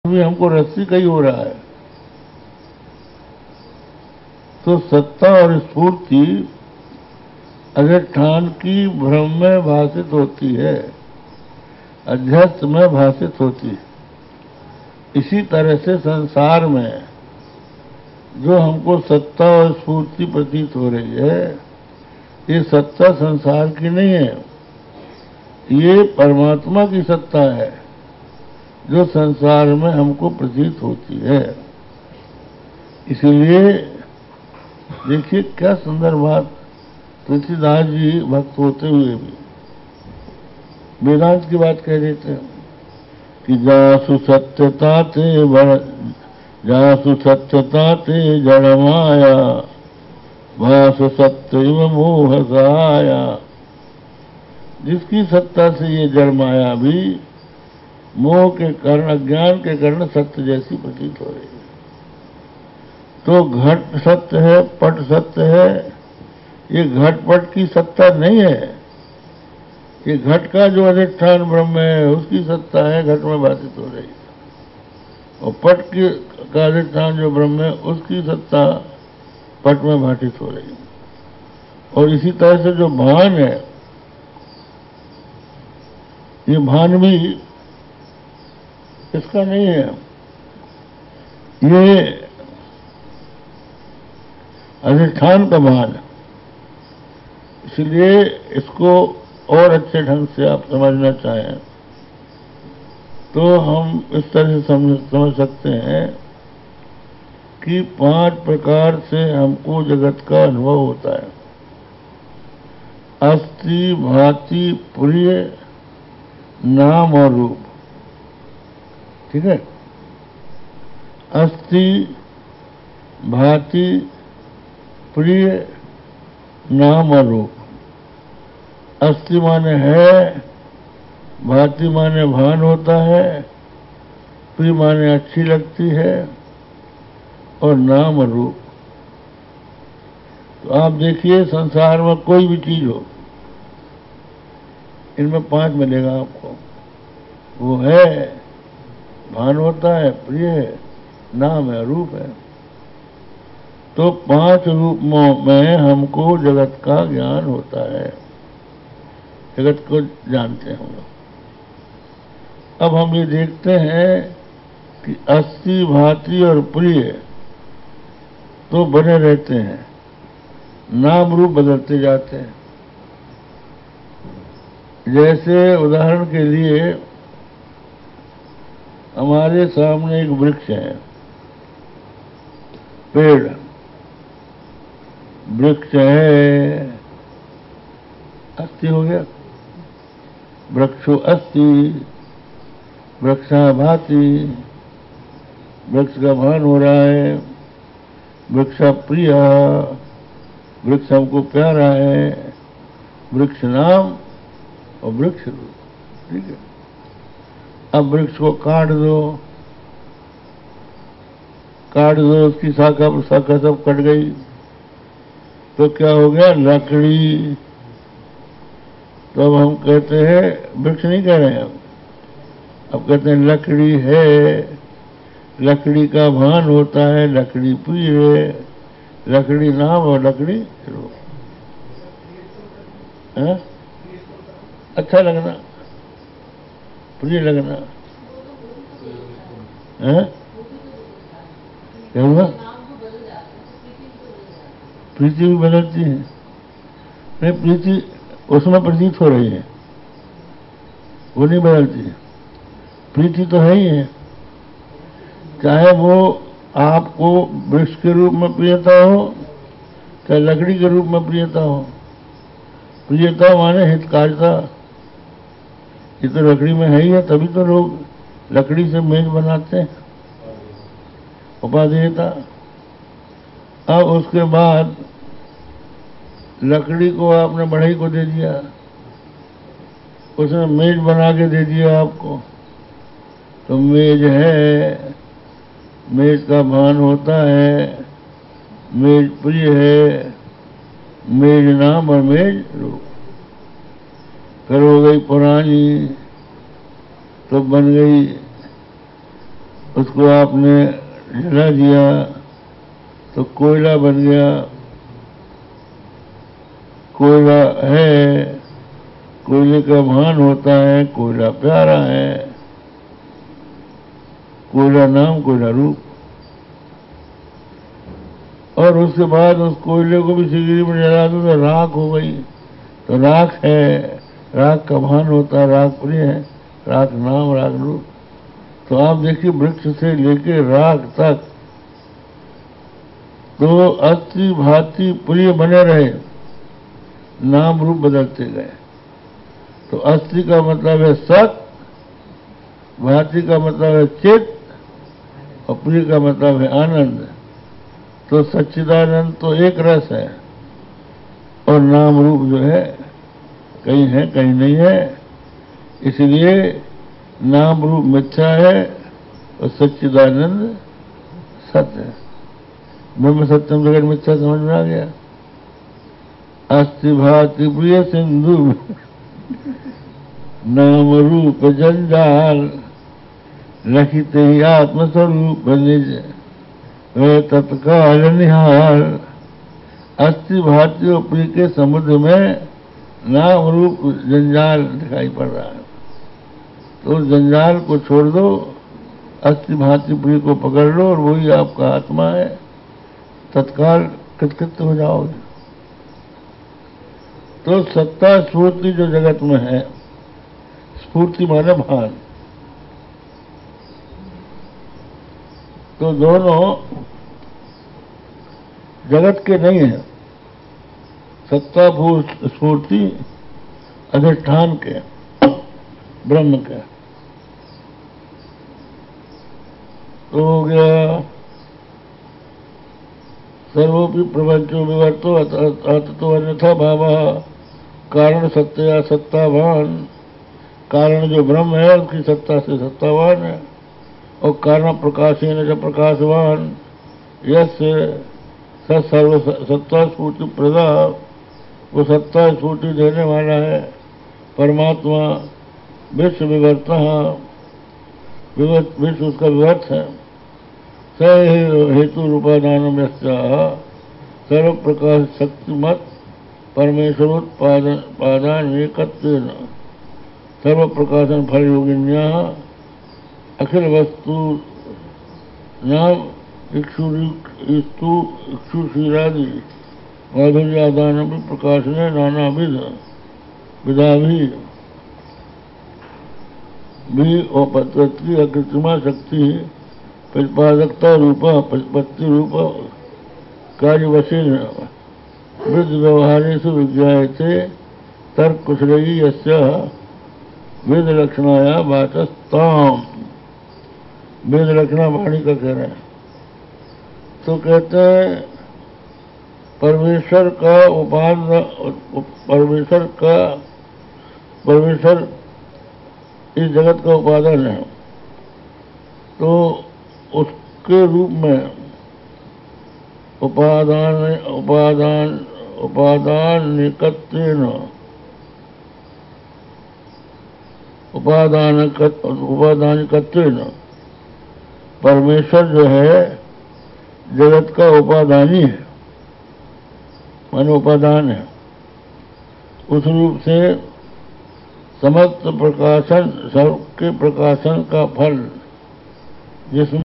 भी हमको रस्सी का ही हो रहा है। तो सत्ता और स्फूर्ति अधिष्ठान की भ्रम में भाषित होती है, अध्यस्त में भाषित होती है। इसी तरह से संसार में जो हमको सत्ता और स्फूर्ति प्रतीत हो रही है, ये सत्ता संसार की नहीं है, ये परमात्मा की सत्ता है जो संसार में हमको प्रतीत होती है। इसलिए देखिए क्या सुंदर बात, तुलसीदास जी भक्त होते हुए भी वेदांत की बात कह देते हैं कि जासु सत्यता ते जड़ माया, भासु सत्य मोह सहाया। जिसकी सत्ता से ये जड़ माया भी मोह के कारण, अज्ञान के कारण सत्य जैसी प्रतीत हो रही है। तो घट सत्य है, पट सत्य है, ये घटपट की सत्ता नहीं है, ये घट का जो अधिष्ठान ब्रह्म है उसकी सत्ता है, घट में भाषित हो रही है। और पट की का अधिष्ठान जो ब्रह्म है उसकी सत्ता पट में भाषित हो रही है। और इसी तरह से जो भान है, ये भान भी इसका नहीं है, ये अधिष्ठान का भान है। इसलिए इसको और अच्छे ढंग से आप समझना चाहें तो हम इस तरह से समझ सकते हैं कि 5 प्रकार से हमको जगत का अनुभव होता है। अस्थि, भांति, प्रिय, नाम और रूप। ठीक है, अस्थि, भांति, प्रिय, नाम और रूप। अस्थि माने है, भांति माने भान होता है, प्रिय माने अच्छी लगती है, और नाम और रूप। तो आप देखिए संसार में कोई भी चीज हो, इनमें 5 मिलेगा आपको। वो है, भान होता है, प्रिय है, नाम है, रूप है। तो 5 रूपों में हमको जगत का ज्ञान होता है, जगत को जानते हैं हम लोग। अब हम ये देखते हैं कि अस्थि, भांति और प्रिय तो बने रहते हैं, नाम रूप बदलते जाते हैं। जैसे उदाहरण के लिए हमारे सामने एक वृक्ष है, पेड़, वृक्ष है, अस्थि हो गया, वृक्षो अस्थि, वृक्षा भाति, वृक्ष का भान हो रहा है, वृक्षा प्रिय, वृक्ष हमको प्यारा है, वृक्ष नाम और वृक्ष रूप। ठीक है, अब वृक्ष को काट दो, उसकी शाखा प्रशाखा सब कट गई, तो क्या हो गया, लकड़ी। तो अब हम कहते हैं, वृक्ष नहीं कह रहे हैं, अब कहते हैं लकड़ी है, लकड़ी का भान होता है, लकड़ी प्रिय है, लकड़ी नाम और लकड़ी रूप। अच्छा लगना, प्रिय लगना है, क्या हुआ? प्रीति भी बदलती है। नहीं, प्रीति उसमें प्रतीत हो रही है, वो नहीं बदलती है। प्रीति तो है ही है, चाहे वो आपको वृक्ष के रूप में प्रियता हो, चाहे लकड़ी के रूप में प्रियता हो। प्रियता माने हितकारिता, ये तो लकड़ी में है ही है, तभी तो लोग लकड़ी से मेज बनाते हैं, उपादेयता। अब उसके बाद लकड़ी को आपने बढ़ई को दे दिया, उसने मेज बना के दे दिया आपको, तो मेज है, मेज का भान होता है, मेज प्रिय है, मेज नाम और मेज रूप। फिर हो गई पुरानी, तो बन गई उसको आपने जला दिया तो कोयला बन गया। कोयला है, कोयले का भान होता है, कोयला प्यारा है, कोयला नाम कोयला रूप। और उसके बाद उस कोयले को भी सिगड़ी में जला दो तो राख हो गई। तो राख है, राख का भान होता है, राख प्रिय है, राख नाम राख रूप। तो आप देखिए वृक्ष से लेके राख तक तो अस्थि भांति प्रिय बने रहे, नाम रूप बदलते गए। तो अस्थि का मतलब है सत, भांति का मतलब है चित, और प्रिय का मतलब है आनंद। तो सच्चिदानंद तो एक रस है, और नाम रूप जो है कहीं है कहीं नहीं है। इसलिए नाम रूप मिथ्या है और सच्चिदानंद सत्य है। ब्रह्म सत्यम जगत मिथ्या समझ में आ गया। अस्थि भाति प्रिय सिंधु नाम रूप जंजाल, रखिते ही आत्मस्वरूप निज वे तत्काल निहाल। अस्थि भाति और प्रिय के समुद्र में नाम रूप जंजाल दिखाई पड़ रहा है। तो उस जंजाल को छोड़ दो, अस्थि भांति प्रिय को पकड़ लो, और वही आपका आत्मा है। तत्काल कृतकृत्य हो जाओगे। तो सत्ता स्फूर्ति जो जगत में है, स्फूर्ति माने भान, तो दोनों जगत के नहीं है। सत्ता स्फूर्ति अधिष्ठान के, ब्रह्म के। तो हो गया सर्वोपि प्रपंचो विवर्तो अततो अन्यथा भावः, कारण सत्य या सत्तावान। कारण जो ब्रह्म है उसकी सत्ता से सत्तावान है, और कारण प्रकाशेन च प्रकाशवान। यस्य सर्व सत्ता स्फूर्ति प्रदा, वो सत्ता स्फूर्ति देने वाला है परमात्मा। विश्व विवर्तः, विश्व उसका विवर्त है। स हेतु रूपादान सर्व प्रकाश शक्तिमत परमेश्वरोत्पादान एकत्वेन सर्व प्रकाशन फल योगिन्या अखिल वस्तु नाम इक्षुशीरादि माधुर्यादान प्रकाशने नाना विधा भी औपत्ति अकृत्रिमा शक्ति प्रतिपादकता रूपा प्रतिपत्ति रूपा कार्यवशेन वृद्ध व्यवहारेषु विज्ञायते तर्क कुशलई यस्य वेद लक्षणाया वाचस्ताम। वेद लक्षणा वाणी का कह रहे हैं। तो कहते हैं परमेश्वर का परमेश्वर इस जगत का उपादान है। तो उसके रूप में उपादानिकत्वेन परमेश्वर जो है जगत का उपादानी है, माने उपादान है। उस रूप से समस्त प्रकाशन, सबके प्रकाशन का फल जिसमें